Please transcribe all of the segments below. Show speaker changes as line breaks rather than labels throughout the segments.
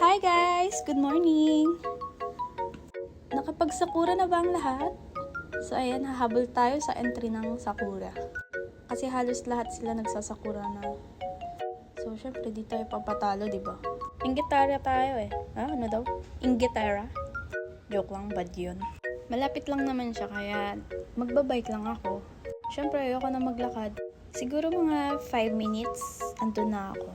Hi guys! Good morning! Nakapagsakura na ba ang lahat? So ayan, hahabol tayo sa entry ng Sakura. Kasi halos lahat sila nagsasakura na. So syempre di tayo papatalo, diba? Inggitara tayo eh. Ano daw? Inggitara? Joke lang, bad yun. Malapit lang naman siya kaya magbabike lang ako. Syempre ayoko na maglakad. Siguro mga 5 minutes, andun na ako.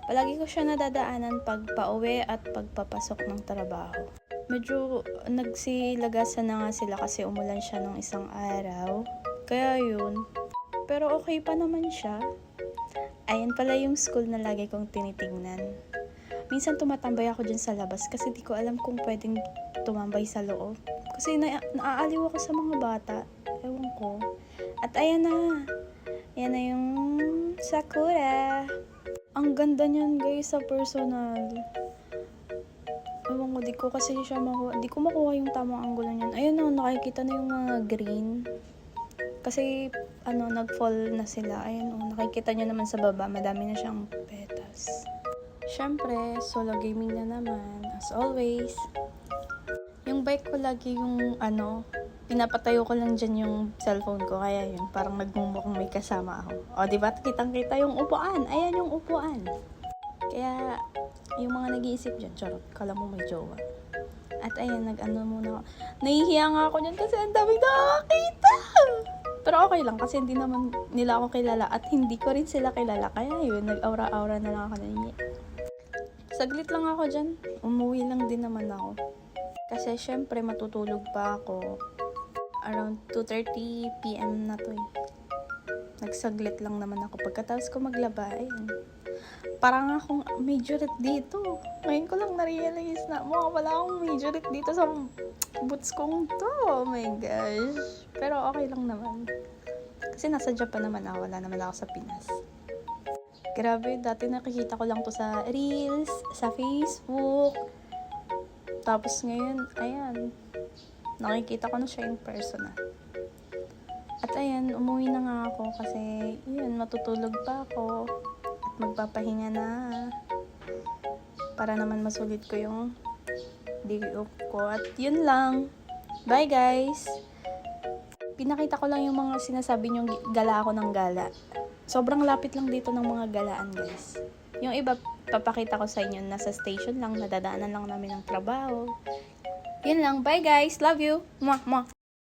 Palagi ko siya nadadaanan pag pauwi at pagpapasok ng trabaho. Medyo nagsilagasan na nga sila kasi umulan siya nung isang araw. Kaya yun. Pero okay pa naman siya. Ayan pala yung school na lagi kong tinitingnan. Minsan tumatambay ako dyan sa labas kasi di ko alam kung pwedeng tumambay sa loob. Kasi naaaliw ako sa mga bata. Ewan ko. At ayan na. Ayan na yung Sakura. Ang ganda niyan guys sa personal. Ewan ko, di ko kasi siya di ko makuha yung tamang angulo niyan. Ayun na, nakikita na yung mga green. Kasi, nag-fall na sila. Ayun, nakikita nyo naman sa baba, madami na siyang petals. Syempre, solo gaming na naman, as always. Yung bike ko lagi yung, pinapatayo ko lang dyan yung cellphone ko. Kaya yun, parang nagmumukhang may kasama ako. O, diba? Kitang-kita yung upuan. Ayan yung upuan. Kaya, yung mga nag-iisip dyan, charot, kala mo may jowa. At ayan, muna ako. Nahihiya nga ako dyan kasi ang daming nakakita. Pero okay lang kasi hindi naman nila ako kilala at hindi ko rin sila kilala. Kaya yun, nag-aura-aura na lang ako na niya. Saglit lang ako dyan. Umuwi lang din naman ako. Kasi syempre matutulog pa ako. Around 2:30 PM na to eh. Nagsaglit lang naman ako. Pagkatapos ko maglaba, ayun. Parang akong majorette dito. Ngayon ko lang na-realize na wala akong majorette dito sa boots kong to. Oh my gosh. Pero okay lang naman. Kasi nasa Japan naman ako. Wala naman ako sa Pinas. Grabe, dati nakikita ko lang to sa Reels, sa Facebook. Tapos ngayon, ayan. Nakikita ko na siya in person na. At ayan, umuwi na nga ako kasi yun, matutulog pa ako. At magpapahinga na. Para naman masulit ko yung day off ko. At yun lang. Bye guys! Pinakita ko lang yung mga sinasabi nyong gala ako ng gala. Sobrang lapit lang dito ng mga galaan guys. Yung iba, papakita ko sa inyo, nasa station lang, nadadaanan lang namin ng trabaho. Yun lang. Bye guys! Love you! Mwah! Mwah!